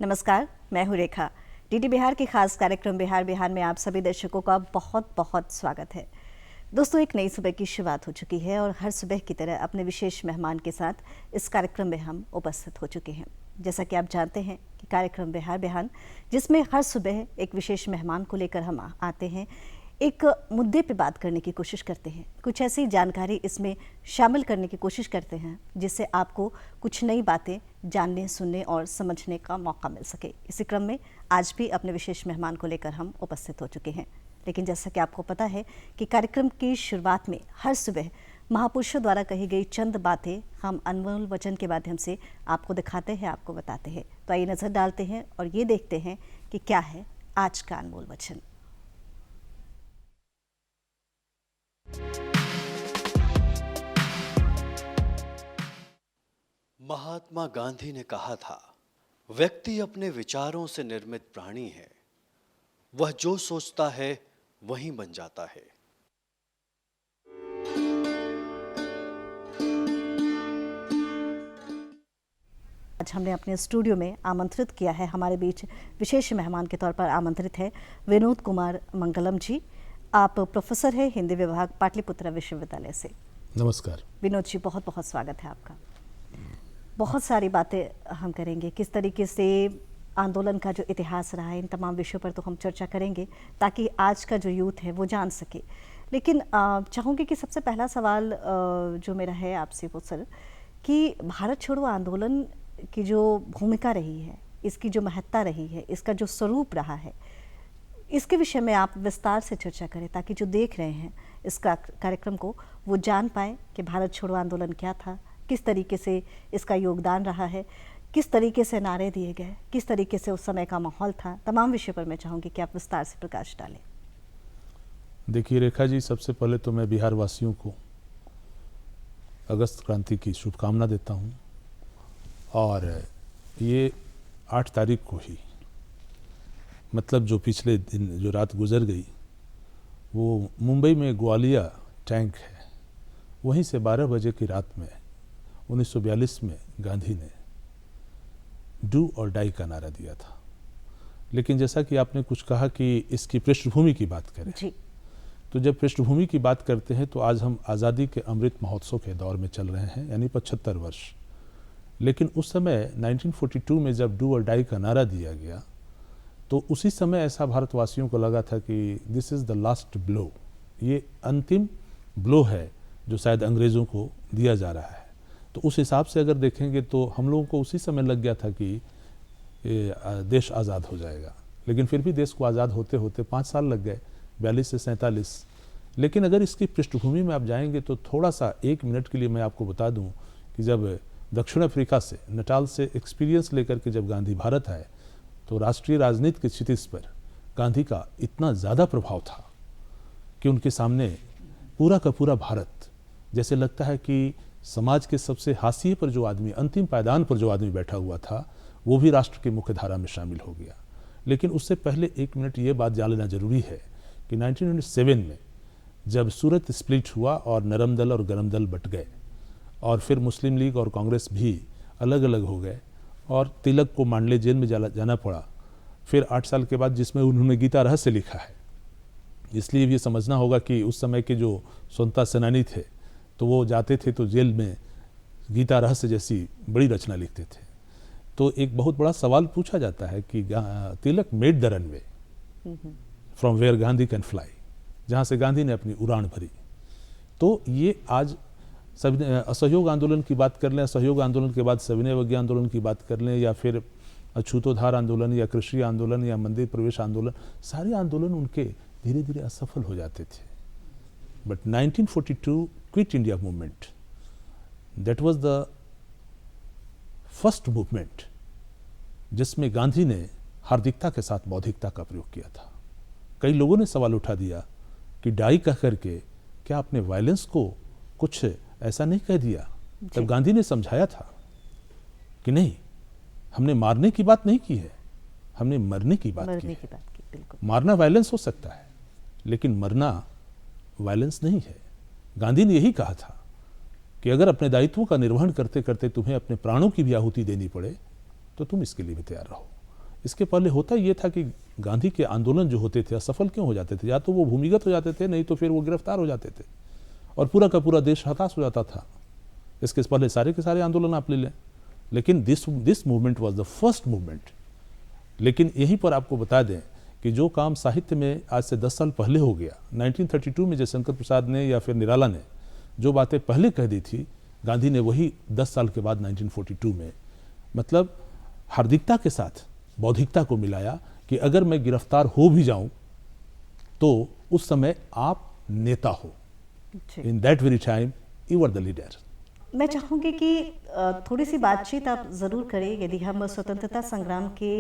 नमस्कार, मैं हूँ रेखा। डीडी बिहार के खास कार्यक्रम बिहार बिहार में आप सभी दर्शकों का बहुत बहुत स्वागत है। दोस्तों, एक नई सुबह की शुरुआत हो चुकी है और हर सुबह की तरह अपने विशेष मेहमान के साथ इस कार्यक्रम में हम उपस्थित हो चुके हैं। जैसा कि आप जानते हैं कि कार्यक्रम बिहार बिहार, जिसमें हर सुबह एक विशेष मेहमान को लेकर हम आते हैं, एक मुद्दे पे बात करने की कोशिश करते हैं, कुछ ऐसी जानकारी इसमें शामिल करने की कोशिश करते हैं जिससे आपको कुछ नई बातें जानने, सुनने और समझने का मौका मिल सके। इसी क्रम में आज भी अपने विशेष मेहमान को लेकर हम उपस्थित हो चुके हैं। लेकिन जैसा कि आपको पता है कि कार्यक्रम की शुरुआत में हर सुबह महापुरुषों द्वारा कही गई चंद बातें हम अनमोल वचन के माध्यम से आपको दिखाते हैं, आपको बताते हैं। तो आइए नज़र डालते हैं और ये देखते हैं कि क्या है आज का अनमोल वचन। महात्मा गांधी ने कहा था, व्यक्ति अपने विचारों से निर्मित प्राणी है। वह जो सोचता है वही बन जाता है। आज हमने अपने स्टूडियो में आमंत्रित किया है, हमारे बीच विशेष मेहमान के तौर पर आमंत्रित है विनोद कुमार मंगलम जी। आप प्रोफेसर हैं हिंदी विभाग, पाटलिपुत्र विश्वविद्यालय से। नमस्कार विनोद जी, बहुत बहुत स्वागत है आपका। बहुत सारी बातें हम करेंगे, किस तरीके से आंदोलन का जो इतिहास रहा है, इन तमाम विषयों पर तो हम चर्चा करेंगे ताकि आज का जो यूथ है वो जान सके। लेकिन चाहूँगी कि सबसे पहला सवाल जो मेरा है आपसे वो सर, कि भारत छोड़ो आंदोलन की जो भूमिका रही है, इसकी जो महत्ता रही है, इसका जो स्वरूप रहा है, इसके विषय में आप विस्तार से चर्चा करें ताकि जो देख रहे हैं इस कार्यक्रम को वो जान पाए कि भारत छोड़ो आंदोलन क्या था, किस तरीके से इसका योगदान रहा है, किस तरीके से नारे दिए गए, किस तरीके से उस समय का माहौल था। तमाम विषय पर मैं चाहूँगी कि आप विस्तार से प्रकाश डालें। देखिए रेखा जी, सबसे पहले तो मैं बिहार वासियों को अगस्त क्रांति की शुभकामना देता हूँ। और ये 8 तारीख को ही, मतलब जो पिछले दिन जो रात गुजर गई, वो मुंबई में ग्वालिया टैंक है, वहीं से 12 बजे की रात में 1942 में गांधी ने डू और डाई का नारा दिया था। लेकिन जैसा कि आपने कुछ कहा कि इसकी पृष्ठभूमि की बात करें जी, तो जब पृष्ठभूमि की बात करते हैं तो आज हम आज़ादी के अमृत महोत्सव के दौर में चल रहे हैं, यानी 75 वर्ष। लेकिन उस समय 1942 में जब डू और डाई का नारा दिया गया तो उसी समय ऐसा भारतवासियों को लगा था कि this is the last blow, ये अंतिम ब्लो है जो शायद अंग्रेज़ों को दिया जा रहा है। तो उस हिसाब से अगर देखेंगे तो हम लोगों को उसी समय लग गया था कि देश आज़ाद हो जाएगा। लेकिन फिर भी देश को आज़ाद होते होते 5 साल लग गए, 42 से 47। लेकिन अगर इसकी पृष्ठभूमि में आप जाएंगे तो थोड़ा सा 1 मिनट के लिए मैं आपको बता दूं कि जब दक्षिण अफ्रीका से, नटाल से एक्सपीरियंस लेकर के जब गांधी भारत आए तो राष्ट्रीय राजनीति की स्थिति पर गांधी का इतना ज़्यादा प्रभाव था कि उनके सामने पूरा का पूरा भारत, जैसे लगता है कि समाज के सबसे हाशिए पर जो आदमी, अंतिम पायदान पर जो आदमी बैठा हुआ था, वो भी राष्ट्र की मुख्य धारा में शामिल हो गया। लेकिन उससे पहले 1 मिनट ये बात जान लेना जरूरी है कि 1997 में जब सूरत स्प्लिट हुआ और नरम दल और गरम दल बट गए और फिर मुस्लिम लीग और कांग्रेस भी अलग अलग हो गए और तिलक को मांडले जेल में जाना पड़ा, फिर 8 साल के बाद, जिसमें उन्होंने गीता रहस्य लिखा है। इसलिए भी समझना होगा कि उस समय के जो स्वतंत्रता सेनानी थे तो वो जाते थे तो जेल में गीता रहस्य जैसी बड़ी रचना लिखते थे। तो एक बहुत बड़ा सवाल पूछा जाता है कि Tilak made the runway from where Gandhi can fly, जहाँ से गांधी ने अपनी उड़ान भरी। तो ये आज असहयोग आंदोलन की बात कर लें, असहयोग आंदोलन के बाद सविनय अवज्ञा आंदोलन की बात कर लें, या फिर अछूतोद्धार आंदोलन या कृषि आंदोलन या मंदिर प्रवेश आंदोलन, सारे आंदोलन उनके धीरे धीरे असफल हो जाते थे। But 1942 quit India movement, that was the first movement जिसमें गांधी ने हार्दिकता के साथ बौद्धिकता का प्रयोग किया था। कई लोगों ने सवाल उठा दिया कि डाई कह करके क्या आपने वायलेंस को कुछ ऐसा नहीं कह दिया? तब गांधी ने समझाया था कि नहीं, हमने मारने की बात नहीं की है, हमने मरने की बात की है। मारना वायलेंस हो सकता है लेकिन मरना वायलेंस नहीं है। गांधी ने यही कहा था कि अगर अपने दायित्वों का निर्वहन करते करते तुम्हें अपने प्राणों की भी आहुति देनी पड़े तो तुम इसके लिए भी तैयार रहो। इसके पहले होता ये था कि गांधी के आंदोलन जो होते थे असफल क्यों हो जाते थे? या तो वो भूमिगत हो जाते थे, नहीं तो फिर वो गिरफ्तार हो जाते थे और पूरा का पूरा देश हताश हो जाता था। इसके पहले सारे के सारे आंदोलन आप ले लें, लेकिन this movement was the first movement. लेकिन यहीं पर आपको बता दें कि जो काम साहित्य में आज से 10 साल पहले हो गया, 1932 में जयशंकर प्रसाद ने या फिर निराला ने जो बातें पहले कह दी थी, गांधी ने वही 10 साल के बाद 1942 में, मतलब हार्दिकता के साथ बौद्धिकता को मिलाया कि अगर मैं गिरफ्तार हो भी जाऊं तो उस समय आप नेता हो, in that very time you are the leader. मैं चाहूंगी कि थोड़ी सी बातचीत आप जरूर करें। यदि हम स्वतंत्रता संग्राम के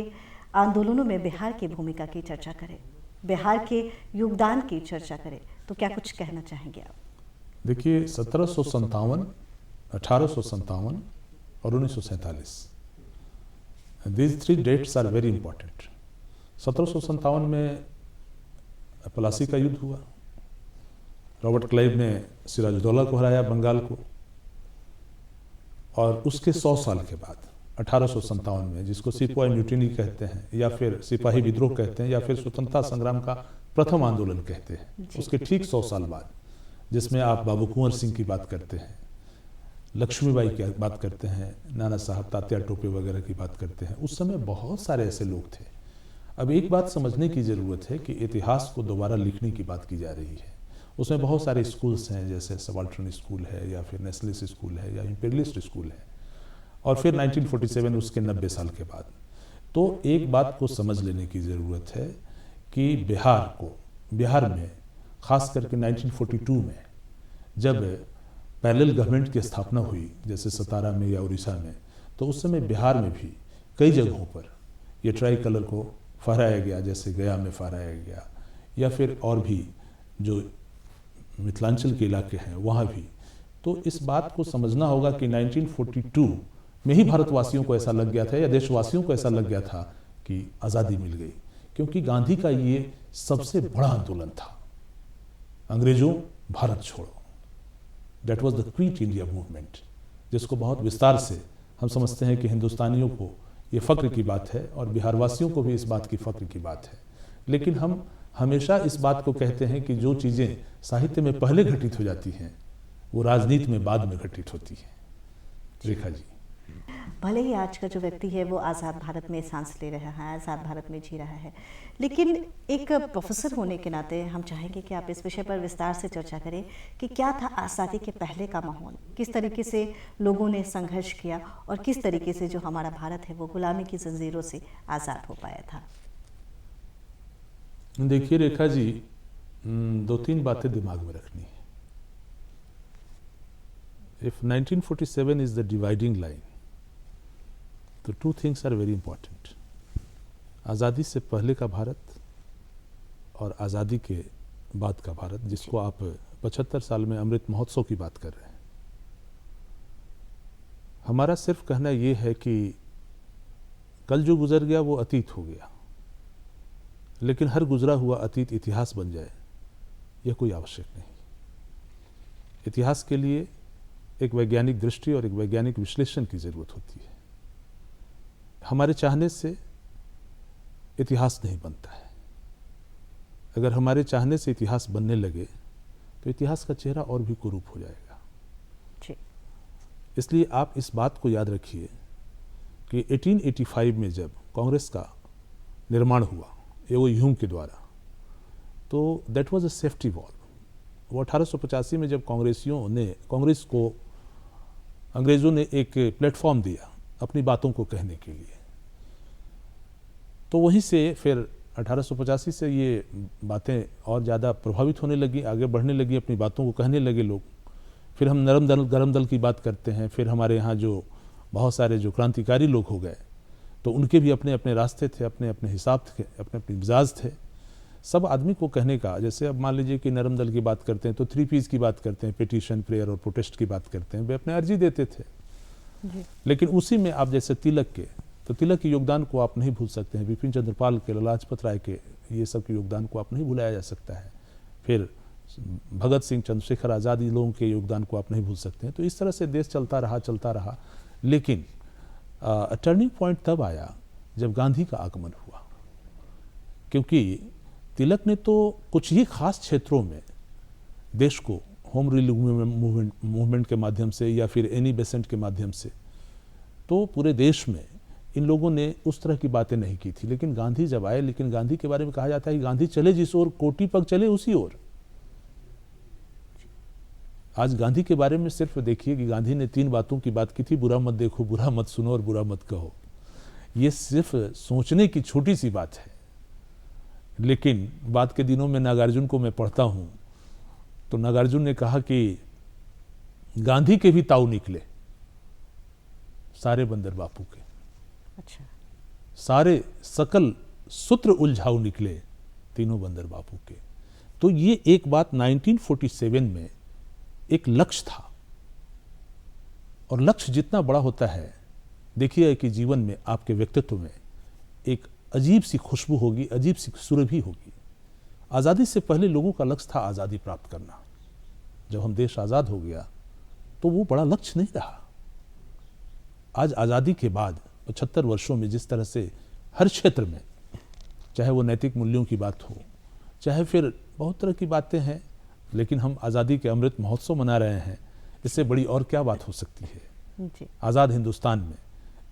आंदोलनों में बिहार की भूमिका की चर्चा करें, बिहार के योगदान की चर्चा करें, तो क्या कुछ कहना चाहेंगे आप? देखिए 1757, 1857 और 1947, these 3 dates are very important। 1757 में प्लासी का युद्ध हुआ, रॉबर्ट क्लाइव ने सिराजुद्दौला को हराया बंगाल को, और उसके 100 साल के बाद 1857 में, जिसको सिपाही म्यूटिनी कहते हैं या फिर सिपाही विद्रोह कहते हैं या फिर स्वतंत्रता संग्राम का प्रथम आंदोलन कहते हैं, उसके ठीक 100 साल बाद, जिसमें आप बाबू कुंवर सिंह की बात करते हैं, लक्ष्मीबाई की बात करते हैं, नाना साहब तात्या टोपे वगैरह की बात करते हैं, उस समय बहुत सारे ऐसे लोग थे। अब एक बात समझने की ज़रूरत है कि इतिहास को दोबारा लिखने की बात की जा रही है। उसमें बहुत सारे स्कूल्स हैं, जैसे सबाल्टर्न स्कूल है या फिर नेशनलिस्ट स्कूल है या इम्पीरियलिस्ट स्कूल है, और फिर 1947 उसके 90 साल के बाद। तो एक बात को समझ लेने की ज़रूरत है कि बिहार में ख़ास करके 1942 में जब पैरेलल गवर्नमेंट की स्थापना हुई, जैसे सतारा में या उड़ीसा में, तो उस समय बिहार में भी कई जगहों पर ये ट्राई कलर को फहराया गया, जैसे गया में फहराया गया, या फिर और भी जो मिथिलांचल के इलाके हैं वहाँ भी। तो इस बात को समझना होगा कि 1942 में ही भारतवासियों को ऐसा लग गया था या देशवासियों को ऐसा लग गया था कि आज़ादी मिल गई, क्योंकि गांधी का ये सबसे बड़ा आंदोलन था, अंग्रेजों भारत छोड़ो। That was the quit India movement, जिसको बहुत विस्तार से हम समझते हैं कि हिंदुस्तानियों को ये फ़ख्र की बात है और बिहारवासियों को भी इस बात की फ़ख्र की बात है। लेकिन हम हमेशा इस बात को कहते हैं कि जो चीज़ें साहित्य में पहले घटित हो जाती हैं वो राजनीति में बाद में घटित होती हैं। रेखा जी, भले ही आज का जो व्यक्ति है वो आज़ाद भारत में सांस ले रहा है, आज़ाद भारत में जी रहा है, लेकिन एक प्रोफेसर होने के नाते हम चाहेंगे कि आप इस विषय पर विस्तार से चर्चा करें कि क्या था आज़ादी के पहले का माहौल, किस तरीके से लोगों ने संघर्ष किया और किस तरीके से जो हमारा भारत है वो गुलामी की जंजीरों से आज़ाद हो पाया था। देखिए रेखा जी, 2-3 बातें दिमाग में रखनी है। If 1947 is the dividing line, तो 2 things are very important। आज़ादी से पहले का भारत और आज़ादी के बाद का भारत, जिसको आप 75 साल में अमृत महोत्सव की बात कर रहे हैं। हमारा सिर्फ कहना ये है कि कल जो गुजर गया वो अतीत हो गया, लेकिन हर गुजरा हुआ अतीत इतिहास बन जाए यह कोई आवश्यक नहीं। इतिहास के लिए एक वैज्ञानिक दृष्टि और एक वैज्ञानिक विश्लेषण की ज़रूरत होती है। हमारे चाहने से इतिहास नहीं बनता है। अगर हमारे चाहने से इतिहास बनने लगे तो इतिहास का चेहरा और भी कुरूप हो जाएगा। इसलिए आप इस बात को याद रखिए कि 1885 में जब कांग्रेस का निर्माण हुआ वो ह्यूम के द्वारा, तो that was a safety wall. वो 1885 में जब कांग्रेस को अंग्रेज़ों ने एक प्लेटफॉर्म दिया अपनी बातों को कहने के लिए, तो वहीं से फिर 1885 से ये बातें और ज़्यादा प्रभावित होने लगी, आगे बढ़ने लगी, अपनी बातों को कहने लगे लोग। फिर हम नरम दल गरम दल की बात करते हैं। फिर हमारे यहाँ जो बहुत सारे जो क्रांतिकारी लोग हो गए, तो उनके भी अपने अपने रास्ते थे, अपने अपने हिसाब थे, अपने अपने मिजाज थे। सब आदमी को कहने का, जैसे अब मान लीजिए कि नरम दल की बात करते हैं तो 3 P's की बात करते हैं, पिटीशन, प्रेयर और प्रोटेस्ट की बात करते हैं, वे अपने अर्जी देते थे जी। लेकिन उसी में आप जैसे तिलक के योगदान को आप नहीं भूल सकते हैं, बिपिन चंद्र पाल के, लाजपत राय के, ये सब के योगदान को आप नहीं भुलाया जा सकता है। फिर भगत सिंह, चंद्रशेखर आज़ाद, लोगों के योगदान को आप नहीं भूल सकते हैं। तो इस तरह से देश चलता रहा। लेकिन टर्निंग पॉइंट तब आया जब गांधी का आगमन हुआ, क्योंकि तिलक ने तो कुछ ही खास क्षेत्रों में देश को होम रूल मूवमेंट के माध्यम से या फिर एनी बेसेंट के माध्यम से, तो पूरे देश में इन लोगों ने उस तरह की बातें नहीं की थी। लेकिन गांधी जब आए, लेकिन गांधी के बारे में कहा जाता है कि गांधी चले जिस ओर कोटि पग चले उसी ओर। आज गांधी के बारे में सिर्फ देखिए कि गांधी ने 3 बातों की बात की थी, बुरा मत देखो, बुरा मत सुनो और बुरा मत कहो। ये सिर्फ सोचने की छोटी सी बात है। लेकिन बाद के दिनों में नागार्जुन को मैं पढ़ता हूँ तो नागार्जुन ने कहा कि गांधी के भी ताऊ निकले, सारे बंदर बापू के। अच्छा। सारे सकल सूत्र उलझाऊ निकले, तीनों बंदर बापू के। तो ये एक बात 1947 में एक लक्ष्य था, और लक्ष्य जितना बड़ा होता है, देखिए कि जीवन में आपके व्यक्तित्व में एक अजीब सी खुशबू होगी, अजीब सी सुरभि होगी। आज़ादी से पहले लोगों का लक्ष्य था आज़ादी प्राप्त करना। जब हम देश आज़ाद हो गया तो वो बड़ा लक्ष्य नहीं रहा। आज आज़ादी के बाद 75 वर्षों में जिस तरह से हर क्षेत्र में, चाहे वो नैतिक मूल्यों की बात हो, चाहे फिर बहुत तरह की बातें हैं, लेकिन हम आज़ादी के अमृत महोत्सव मना रहे हैं, इससे बड़ी और क्या बात हो सकती है जी। आज़ाद हिंदुस्तान में।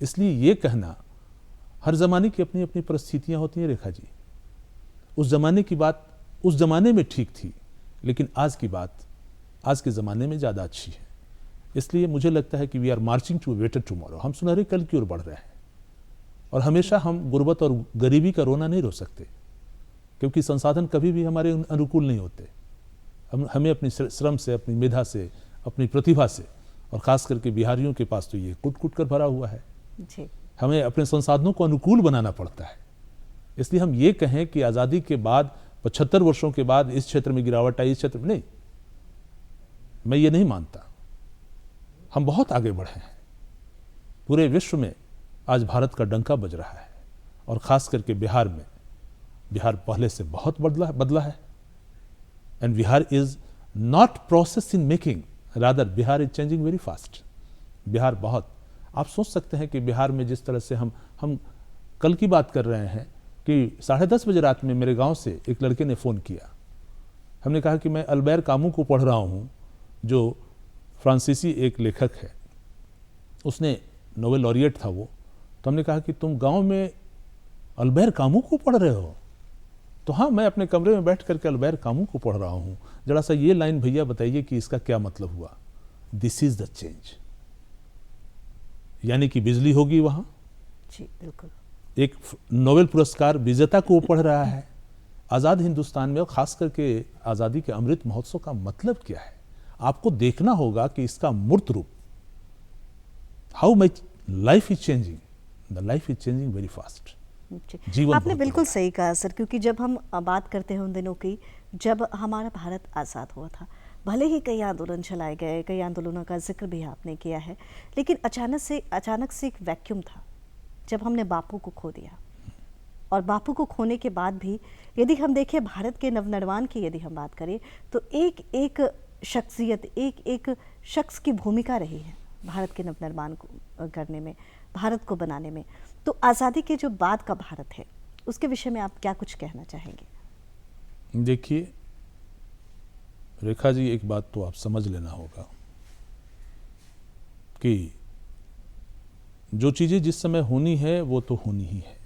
इसलिए ये कहना, हर ज़माने की अपनी अपनी परिस्थितियाँ होती हैं रेखा जी। उस ज़माने की बात उस ज़माने में ठीक थी, लेकिन आज की बात आज के ज़माने में ज़्यादा अच्छी है। इसलिए मुझे लगता है कि we are marching to better tomorrow. हम सुनहरे कल की ओर बढ़ रहे हैं, और हमेशा हम गुर्बत और गरीबी का रोना नहीं रो सकते, क्योंकि संसाधन कभी भी हमारे अनुकूल नहीं होते। हमें अपनी श्रम से, अपनी मेधा से, अपनी प्रतिभा से, और ख़ास करके बिहारियों के पास तो ये कुट कुट कर भरा हुआ है जी। हमें अपने संसाधनों को अनुकूल बनाना पड़ता है। इसलिए हम ये कहें कि आज़ादी के बाद 75 वर्षों के बाद इस क्षेत्र में गिरावट आई, इस क्षेत्र में नहीं, मैं ये नहीं मानता। हम बहुत आगे बढ़े हैं। पूरे विश्व में आज भारत का डंका बज रहा है, और ख़ास करके बिहार में। बिहार पहले से बहुत बदला है। And Bihar is not process in making, rather Bihar is changing very fast. Bihar बहुत, आप सोच सकते हैं कि बिहार में जिस तरह से हम कल की बात कर रहे हैं कि 10:30 बजे रात में मेरे गांव से एक लड़के ने फ़ोन किया। हमने कहा कि मैं अल्बैर कामू को पढ़ रहा हूं, जो फ्रांसीसी एक लेखक है, उसने नोबेल लॉरिएट था वो। तो हमने कहा कि तुम गांव में अल्बैर कामू को पढ़ रहे हो? तो हाँ, मैं अपने कमरे में बैठ करके अल्बैर कामू को पढ़ रहा हूँ। जरा सा ये लाइन भैया बताइए कि इसका क्या मतलब हुआ। This is the change. यानी कि बिजली होगी वहाँ। जी बिल्कुल। एक नोबेल पुरस्कार विजेता को पढ़ रहा है आज़ाद हिंदुस्तान में। और ख़ास करके आज़ादी के अमृत महोत्सव का मतलब क्या है, आपको देखना होगा कि इसका मूर्त रूप, how much life is changing. The life is changing very fast. जीवन आपने बिल्कुल सही कहा सर, क्योंकि जब हम बात करते हैं उन दिनों की जब हमारा भारत आज़ाद हुआ था, भले ही कई आंदोलन चलाए गए, कई आंदोलनों का जिक्र भी आपने किया है, लेकिन अचानक से एक वैक्यूम था जब हमने बापू को खो दिया। और बापू को खोने के बाद भी यदि हम देखें भारत के नवनिर्माण की यदि हम बात करें, तो एक एक शख्सियत, एक एक शख्स की भूमिका रही है भारत के नवनिर्माण को करने में, भारत को बनाने में। तो आज़ादी के जो बाद का भारत है, उसके विषय में आप क्या कुछ कहना चाहेंगे? देखिए रेखा जी, एक बात तो आप समझ लेना होगा कि जो चीज़ें जिस समय होनी है वो तो होनी ही है,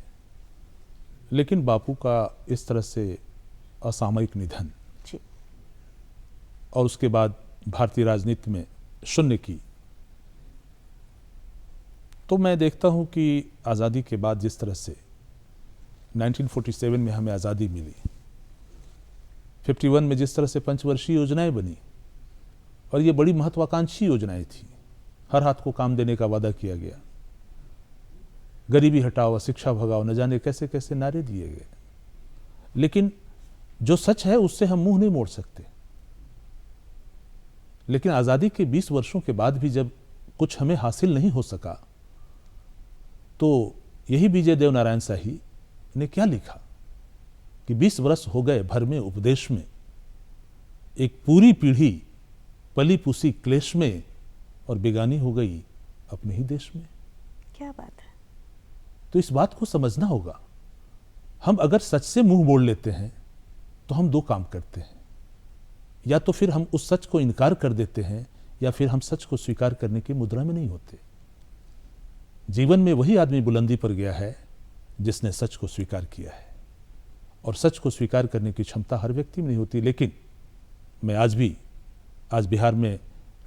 लेकिन बापू का इस तरह से असामयिक निधन जी। और उसके बाद भारतीय राजनीति में शून्य की, तो मैं देखता हूं कि आज़ादी के बाद जिस तरह से 1947 में हमें आज़ादी मिली, 51 में जिस तरह से पंचवर्षीय योजनाएं बनी, और ये बड़ी महत्वाकांक्षी योजनाएं थी, हर हाथ को काम देने का वादा किया गया, गरीबी हटाओ, शिक्षा भगाओ, न जाने कैसे कैसे नारे दिए गए। लेकिन जो सच है उससे हम मुंह नहीं मोड़ सकते। लेकिन आज़ादी के 20 वर्षों के बाद भी जब कुछ हमें हासिल नहीं हो सका, तो यही विजय देव नारायण शाही ने क्या लिखा कि 20 वर्ष हो गए भर में उपदेश में, एक पूरी पीढ़ी पली पुसी क्लेश में, और बेगानी हो गई अपने ही देश में। क्या बात है। तो इस बात को समझना होगा, हम अगर सच से मुंह मोड़ लेते हैं तो हम दो काम करते हैं, या तो फिर हम उस सच को इनकार कर देते हैं या फिर हम सच को स्वीकार करने की मुद्रा में नहीं होते। जीवन में वही आदमी बुलंदी पर गया है जिसने सच को स्वीकार किया है, और सच को स्वीकार करने की क्षमता हर व्यक्ति में नहीं होती। लेकिन मैं आज बिहार में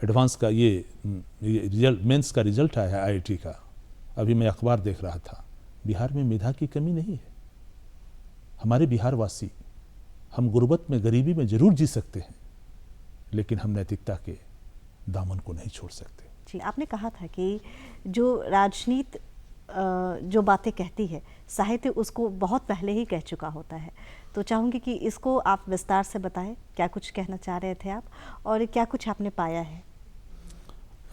एडवांस का ये रिजल्ट, मेंस का रिजल्ट आया है आईआईटी का, अभी मैं अखबार देख रहा था। बिहार में मेधा की कमी नहीं है। हमारे बिहार वासी, हम गुर्बत में, गरीबी में जरूर जी सकते हैं, लेकिन हम नैतिकता के दामन को नहीं छोड़ सकते। जी, आपने कहा था कि जो राजनीति जो बातें कहती है, साहित्य उसको बहुत पहले ही कह चुका होता है। तो चाहूँगी कि इसको आप विस्तार से बताएं, क्या कुछ कहना चाह रहे थे आप और क्या कुछ आपने पाया है।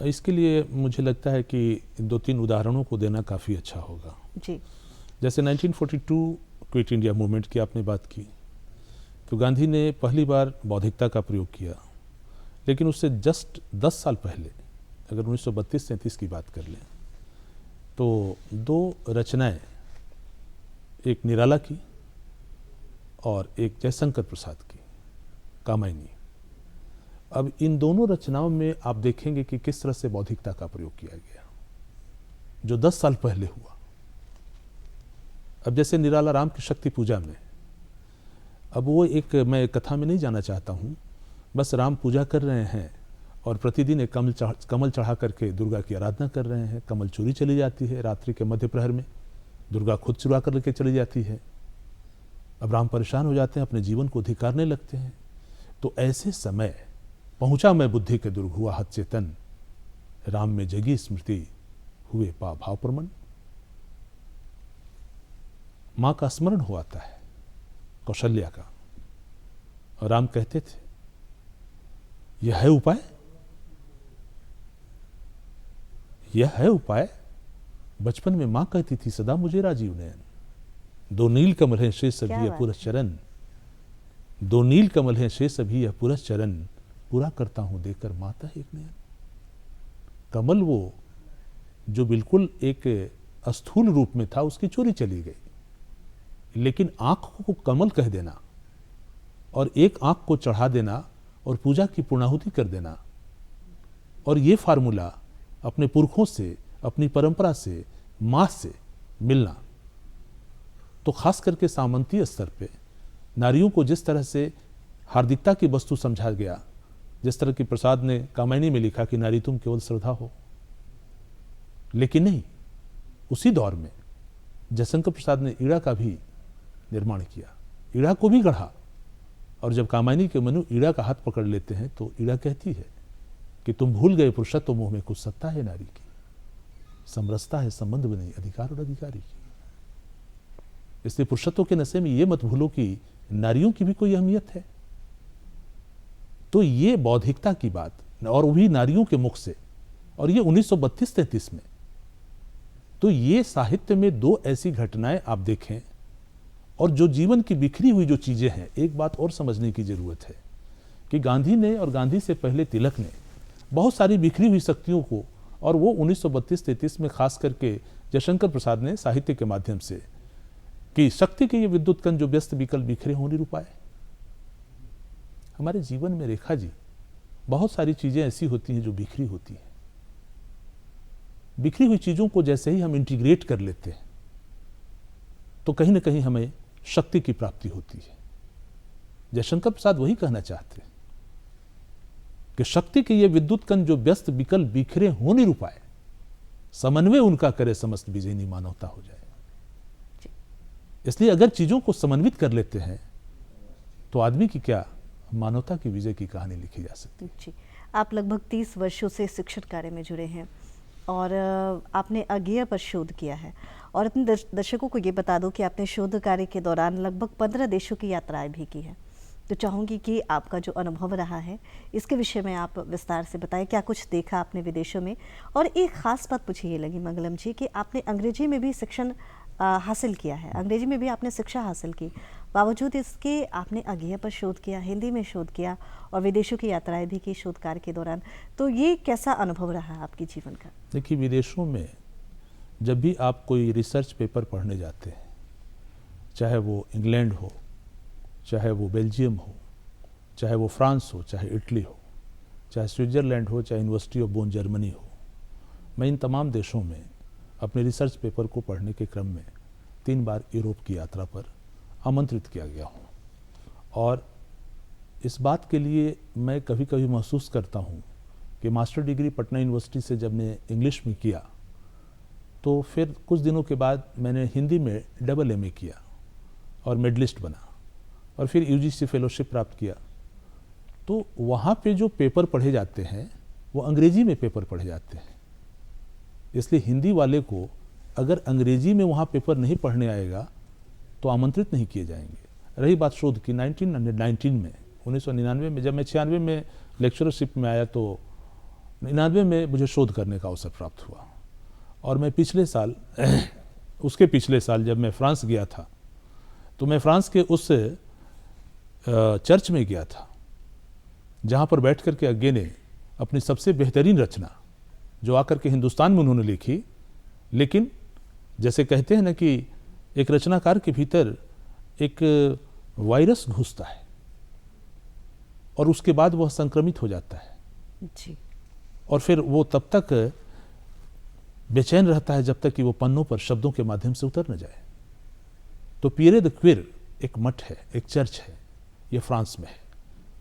इसके लिए मुझे लगता है कि 2-3 उदाहरणों को देना काफ़ी अच्छा होगा। जी, जैसे 1942 क्विट इंडिया मूवमेंट की आपने बात की, तो गांधी ने पहली बार बौद्धिकता का प्रयोग किया, लेकिन उससे जस्ट 10 साल पहले, अगर 1932-33 की बात कर लें, तो 2 रचनाएं, एक निराला की और एक जयशंकर प्रसाद की, कामायनी। अब इन दोनों रचनाओं में आप देखेंगे कि किस तरह से बौद्धिकता का प्रयोग किया गया, जो 10 साल पहले हुआ। अब जैसे निराला राम की शक्ति पूजा में, अब वो एक, मैं कथा में नहीं जाना चाहता हूँ, बस राम पूजा कर रहे हैं और प्रतिदिन एक कमल चढ़ा करके दुर्गा की आराधना कर रहे हैं। कमल चोरी चली जाती है रात्रि के मध्य प्रहर में, दुर्गा खुद चुरा कर लेके चली जाती है। अब राम परेशान हो जाते हैं, अपने जीवन को धिक्कारने लगते हैं। तो ऐसे समय पहुंचा मैं बुद्धि के दुर्ग, हुआ हत चेतन, राम में जगी स्मृति, हुए पा भाव प्रमन। मां का स्मरण हो आता है, कौशल्या का, और राम कहते थे यह है उपाय, यह है उपाय। बचपन में मां कहती थी सदा मुझे राजीव नयन, 2 नील कमल हैं शेष सभी यह पुरस चरण, 2 नील कमल हैं शेष सभी यह पुरस चरण, पूरा करता हूं देकर माता एक नयन। कमल वो जो बिल्कुल एक स्थूल रूप में था, उसकी चोरी चली गई, लेकिन आंख को कमल कह देना और एक आंख को चढ़ा देना और पूजा की पूर्णाहुति कर देना, और ये फार्मूला अपने पुरखों से, अपनी परंपरा से, मां से मिलना, तो खास करके सामंतीय स्तर पे नारियों को जिस तरह से हार्दिकता की वस्तु समझा गया, जिस तरह की प्रसाद ने कामायनी में लिखा कि नारी तुम केवल श्रद्धा हो, लेकिन नहीं, उसी दौर में जयशंकर प्रसाद ने ईड़ा का भी निर्माण किया, ईड़ा को भी गढ़ा। और जब कामायनी के मनु ईड़ा का हाथ पकड़ लेते हैं तो ईड़ा कहती है कि तुम भूल गए पुरुषत्व मोह में कुछ सत्ता है नारी की, समरसता है संबंध में नहीं अधिकार और अधिकारी की। इसलिए पुरुषत्व के नशे में ये मत भूलो कि नारियों की भी कोई अहमियत है। तो ये बौद्धिकता की बात, और वो भी नारियों के मुख से, और ये 1932-33 में। तो ये साहित्य में 2 ऐसी घटनाएं आप देखें, और जो जीवन की बिखरी हुई जो चीजें हैं। एक बात और समझने की जरूरत है कि गांधी ने और गांधी से पहले तिलक ने बहुत सारी बिखरी हुई शक्तियों को, और वो 1932-33 में खास करके जयशंकर प्रसाद ने साहित्य के माध्यम से कि शक्ति के ये विद्युत कण जो व्यस्त विकल बिखरे होने रुपाए। हमारे जीवन में रेखा जी बहुत सारी चीजें ऐसी होती हैं जो बिखरी होती हैं। बिखरी हुई चीजों को जैसे ही हम इंटीग्रेट कर लेते हैं तो कहीं ना कहीं हमें शक्ति की प्राप्ति होती है। जयशंकर प्रसाद वही कहना चाहते हैं कि शक्ति के ये विद्युत कण जो व्यस्त विकल बिखरे होने रुपाए, समन्वय उनका करे समस्त विजयनी मानवता हो जाए। इसलिए अगर चीजों को समन्वित कर लेते हैं तो आदमी की क्या, मानवता की विजय की कहानी लिखी जा सकती है। जी, आप लगभग 30 वर्षों से शिक्षण कार्य में जुड़े हैं और आपने अज्ञेय पर शोध किया है, और अपने दर्शकों को ये बता दो कि आपने शोध कार्य के दौरान लगभग 15 देशों की यात्राएं भी की हैं। तो चाहूँगी कि आपका जो अनुभव रहा है इसके विषय में आप विस्तार से बताएं, क्या कुछ देखा आपने विदेशों में। और एक ख़ास बात मुझे ये लगी मंगलम जी कि आपने अंग्रेजी में भी शिक्षण हासिल किया है, अंग्रेजी में भी आपने शिक्षा हासिल की, बावजूद इसके आपने अज्ञेय पर शोध किया, हिंदी में शोध किया और विदेशों की यात्राएं भी की शोध कार्य के दौरान। तो ये कैसा अनुभव रहा आपके जीवन का? देखिए, विदेशों में जब भी आप कोई रिसर्च पेपर पढ़ने जाते हैं, चाहे वो इंग्लैंड हो, चाहे वो बेल्जियम हो, चाहे वो फ्रांस हो, चाहे इटली हो, चाहे स्विट्ज़रलैंड हो, चाहे यूनिवर्सिटी ऑफ बोन जर्मनी हो, मैं इन तमाम देशों में अपने रिसर्च पेपर को पढ़ने के क्रम में 3 बार यूरोप की यात्रा पर आमंत्रित किया गया हूँ। और इस बात के लिए मैं कभी कभी महसूस करता हूँ कि मास्टर डिग्री पटना यूनिवर्सिटी से जब मैं इंग्लिश में किया, तो फिर कुछ दिनों के बाद मैंने हिंदी में डबल MA किया और मेडलिस्ट बना, और फिर UGC फेलोशिप प्राप्त किया। तो वहाँ पे जो पेपर पढ़े जाते हैं वो अंग्रेजी में पेपर पढ़े जाते हैं, इसलिए हिंदी वाले को अगर अंग्रेजी में वहाँ पेपर नहीं पढ़ने आएगा तो आमंत्रित नहीं किए जाएंगे। रही बात शोध की, 1999 में जब मैं 96 में लेक्चरशिप में आया, तो 99 में मुझे शोध करने का अवसर प्राप्त हुआ। और मैं पिछले साल उसके पिछले साल जब मैं फ्रांस गया था, तो मैं फ्रांस के उस चर्च में गया था जहाँ पर बैठ कर के अग्गे ने अपनी सबसे बेहतरीन रचना जो आकर के हिंदुस्तान में उन्होंने लिखी, लेकिन जैसे कहते हैं ना कि एक रचनाकार के भीतर एक वायरस घुसता है और उसके बाद वह संक्रमित हो जाता है जी। और फिर वो तब तक बेचैन रहता है जब तक कि वो पन्नों पर शब्दों के माध्यम से उतर न जाए। तो पियरे द क्विर एक मठ है, एक चर्च है, ये फ्रांस में है।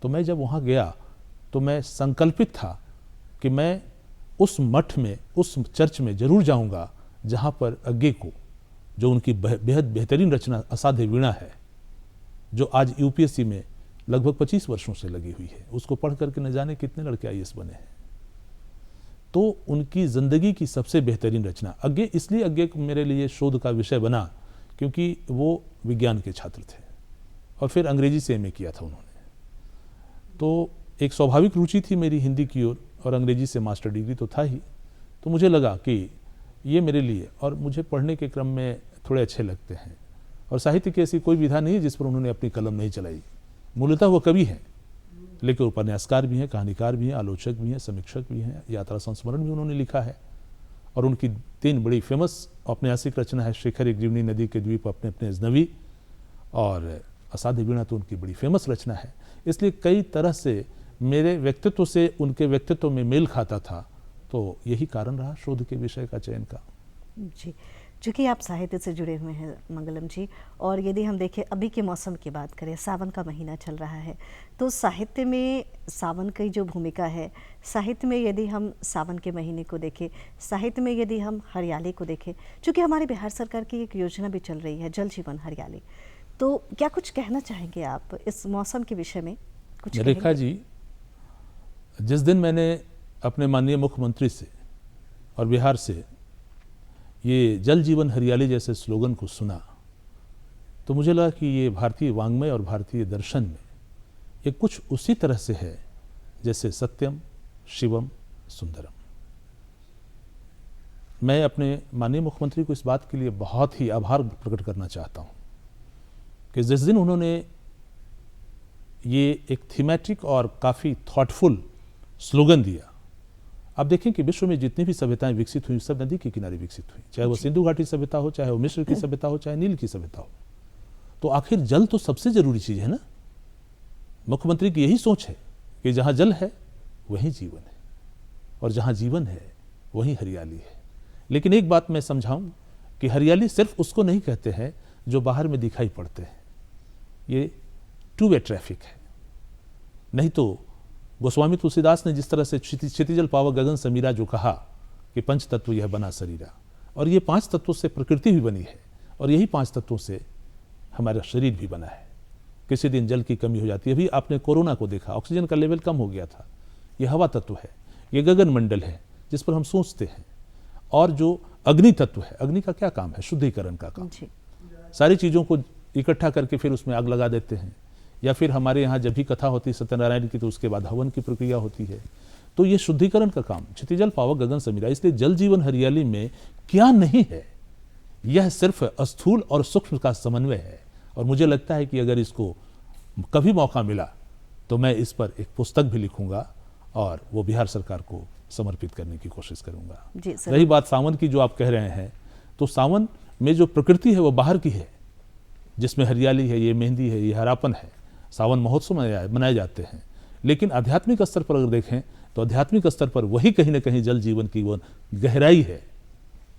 तो मैं जब वहाँ गया तो मैं संकल्पित था कि मैं उस मठ में, उस चर्च में जरूर जाऊँगा जहाँ पर अग्गे को, जो उनकी बेहद बेहतरीन रचना असाध्य वीणा है, जो आज UPSC में लगभग 25 वर्षों से लगी हुई है, उसको पढ़ करके न जाने कितने लड़के IAS बने हैं। तो उनकी ज़िंदगी की सबसे बेहतरीन रचना अग्गे, इसलिए अग्गे मेरे लिए शोध का विषय बना क्योंकि वो विज्ञान के छात्र थे और फिर अंग्रेजी से MA किया था उन्होंने। तो एक स्वाभाविक रुचि थी मेरी हिंदी की ओर, और अंग्रेजी से मास्टर डिग्री तो था ही। तो मुझे लगा कि ये मेरे लिए, और मुझे पढ़ने के क्रम में थोड़े अच्छे लगते हैं, और साहित्य की ऐसी कोई विधा नहीं है जिस पर उन्होंने अपनी कलम नहीं चलाई। मूलतः वो कवि हैं, लेकिन उपन्यासकार भी हैं, कहानीकार भी हैं, आलोचक भी हैं, समीक्षक भी हैं, यात्रा संस्मरण भी उन्होंने लिखा है। और उनकी 3 बड़ी फेमस औपन्यासिक रचना है, शेखर एक जीवनी नदी के द्वीप अपने अपने अजनबी, और असाध्य वीणा तो उनकी बड़ी फेमस रचना है। इसलिए कई तरह से मेरे व्यक्तित्व से उनके व्यक्तित्व में मेल खाता था, तो यही कारण रहा शोध के विषय का चयन का। जी, चूँकि आप साहित्य से जुड़े हुए हैं मंगलम जी, और यदि हम देखें अभी के मौसम की बात करें, सावन का महीना चल रहा है, तो साहित्य में सावन की जो भूमिका है, साहित्य में यदि हम सावन के महीने को देखें, साहित्य में यदि हम हरियाली को देखें, चूँकि हमारी बिहार सरकार की एक योजना भी चल रही है, जल जीवन हरियाली, तो क्या कुछ कहना चाहेंगे आप इस मौसम के विषय में? कुछ रेखा जी, जिस दिन मैंने अपने माननीय मुख्यमंत्री से और बिहार से ये जल जीवन हरियाली जैसे स्लोगन को सुना, तो मुझे लगा कि ये भारतीय वाङ्मय और भारतीय दर्शन में ये कुछ उसी तरह से है जैसे सत्यम, शिवम, सुंदरम। मैं अपने माननीय मुख्यमंत्री को इस बात के लिए बहुत ही आभार प्रकट करना चाहता हूँ कि जिस दिन उन्होंने ये एक थीमेटिक और काफ़ी थॉटफुल स्लोगन दिया। आप देखें कि विश्व में जितनी भी सभ्यताएं विकसित हुई, सब नदी के किनारे विकसित हुई, चाहे वो सिंधु घाटी सभ्यता हो, चाहे वो मिस्र की सभ्यता हो, चाहे नील की सभ्यता हो। तो आखिर जल तो सबसे जरूरी चीज है ना। मुख्यमंत्री की यही सोच है कि जहां जल है वहीं जीवन है, और जहां जीवन है वहीं हरियाली है। लेकिन एक बात मैं समझाऊं कि हरियाली सिर्फ उसको नहीं कहते हैं जो बाहर में दिखाई पड़ते हैं, ये 2 वे ट्रैफिक है। नहीं तो गोस्वामी तुलसीदास ने जिस तरह से क्षितिजल पावक गगन समीरा जो कहा कि 5 तत्व यह बना शरीरा, और ये 5 तत्वों से प्रकृति भी बनी है, और यही 5 तत्वों से हमारा शरीर भी बना है। किसी दिन जल की कमी हो जाती है। अभी आपने कोरोना को देखा, ऑक्सीजन का लेवल कम हो गया था। ये हवा तत्व है, ये गगन मंडल है जिस पर हम सोचते हैं, और जो अग्नि तत्व है, अग्नि का क्या काम है? शुद्धिकरण का काम। सारी चीज़ों को इकट्ठा करके फिर उसमें आग लगा देते हैं, या फिर हमारे यहाँ जब भी कथा होती है सत्यनारायण की तो उसके बाद हवन की प्रक्रिया होती है। तो ये शुद्धिकरण का काम, क्षितिजल पावक गगन समीरा। इसलिए जल जीवन हरियाली में क्या नहीं है, यह सिर्फ स्थूल और सूक्ष्म का समन्वय है। और मुझे लगता है कि अगर इसको कभी मौका मिला तो मैं इस पर एक पुस्तक भी लिखूंगा और वो बिहार सरकार को समर्पित करने की कोशिश करूंगा। रही बात सावन की जो आप कह रहे हैं, तो सावन में जो प्रकृति है वो बाहर की है, जिसमें हरियाली है, ये मेहंदी है, ये हरापन है। सावन महोत्सव मनाए जाते हैं। लेकिन आध्यात्मिक स्तर पर अगर देखें तो आध्यात्मिक स्तर पर वही कहीं ना कहीं जल जीवन की वो गहराई है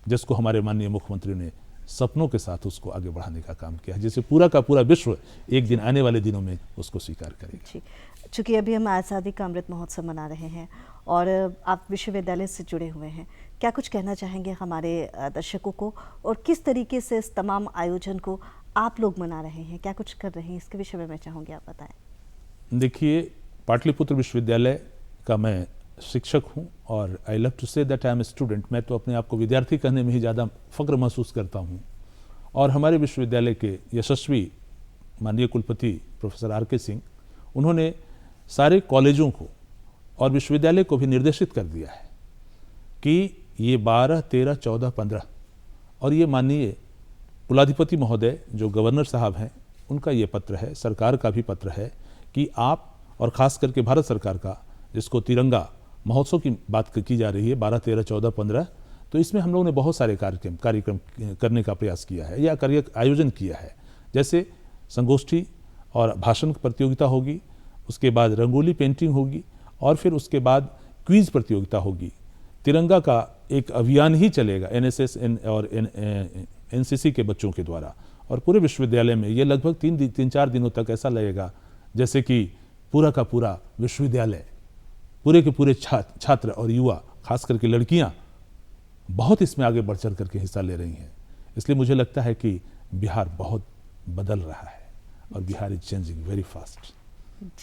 जिसको हमारे माननीय मुख्यमंत्री ने सपनों के साथ उसको आगे बढ़ाने का काम किया है, जिसे पूरा का पूरा विश्व एक दिन आने वाले दिनों में उसको स्वीकार करेगा। जी, चूँकि अभी हम आज़ादी का अमृत महोत्सव मना रहे हैं और आप विश्वविद्यालय से जुड़े हुए हैं, क्या कुछ कहना चाहेंगे हमारे दर्शकों को, और किस तरीके से इस तमाम आयोजन को आप लोग मना रहे हैं, क्या कुछ कर रहे हैं, इसके विषय में मैं चाहूँगी आप बताएं। देखिए, पाटलिपुत्र विश्वविद्यालय का मैं शिक्षक हूँ और I love to say that I am a student. मैं तो अपने आप को विद्यार्थी कहने में ही ज़्यादा फक्र महसूस करता हूँ। और हमारे विश्वविद्यालय के यशस्वी माननीय कुलपति प्रोफेसर आर.के. सिंह, उन्होंने सारे कॉलेजों को और विश्वविद्यालय को भी निर्देशित कर दिया है कि ये 12, 13, 14, 15 और ये माननीय कुलाधिपति महोदय जो गवर्नर साहब हैं, उनका ये पत्र है, सरकार का भी पत्र है कि आप, और ख़ास करके भारत सरकार का, जिसको तिरंगा महोत्सव की बात की जा रही है 12, 13, 14, 15, तो इसमें हम लोगों ने बहुत सारे कार्यक्रम करने का प्रयास किया है या आयोजन किया है। जैसे संगोष्ठी और भाषण प्रतियोगिता होगी, उसके बाद रंगोली पेंटिंग होगी और फिर उसके बाद क्विज प्रतियोगिता होगी। तिरंगा का एक अभियान ही चलेगा एनएसएस और एनसीसी के बच्चों के द्वारा, और पूरे विश्वविद्यालय में ये लगभग 3-4 दिनों तक ऐसा लगेगा जैसे कि पूरा का पूरा विश्वविद्यालय, पूरे के पूरे छात्र और युवा, खास करके लड़कियां, बहुत इसमें आगे बढ़ चढ़ करके हिस्सा ले रही हैं। इसलिए मुझे लगता है कि बिहार बहुत बदल रहा है और Bihar is changing very fast.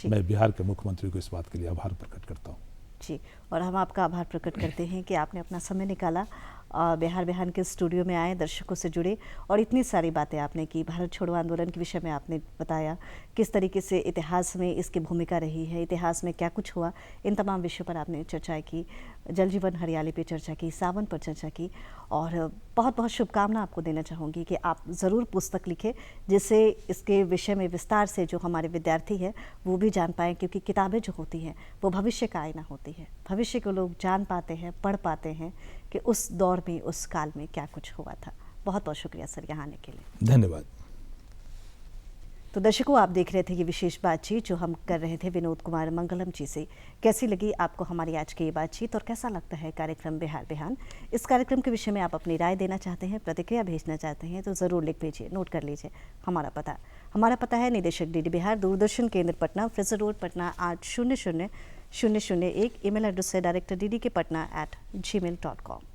मैं बिहार के मुख्यमंत्री को इस बात के लिए आभार प्रकट करता हूँ। जी, और हम आपका आभार प्रकट करते हैं कि आपने अपना समय निकाला, बिहार बिहान के स्टूडियो में आए, दर्शकों से जुड़े और इतनी सारी बातें आपने की। भारत छोड़ो आंदोलन के विषय में आपने बताया किस तरीके से इतिहास में इसकी भूमिका रही है, इतिहास में क्या कुछ हुआ, इन तमाम विषयों पर आपने चर्चा की। जल जीवन हरियाली पे चर्चा की, सावन पर चर्चा की, और बहुत बहुत शुभकामना आपको देना चाहूँगी कि आप ज़रूर पुस्तक लिखें जिससे इसके विषय में विस्तार से जो हमारे विद्यार्थी हैं वो भी जान पाएँ, क्योंकि किताबें जो होती हैं वो भविष्य का आईना होती है। भविष्य को लोग जान पाते हैं, पढ़ पाते हैं कि उस दौर में, उस काल में क्या कुछ हुआ था। बहुत बहुत शुक्रिया सर यहाँ आने के लिए। धन्यवाद। तो दर्शकों, आप देख रहे थे ये विशेष बातचीत जो हम कर रहे थे विनोद कुमार मंगलम जी से। कैसी लगी आपको हमारी आज की ये बातचीत और कैसा लगता है कार्यक्रम बिहार बिहान? इस कार्यक्रम के विषय में आप अपनी राय देना चाहते हैं, प्रतिक्रिया भेजना चाहते हैं तो ज़रूर लिख भेजिए, नोट कर लीजिए हमारा पता है निदेशक डीडी बिहार, दूरदर्शन केंद्र Patna, Fraser road Patna 800001। Email address है director dd के patna@gmail.com।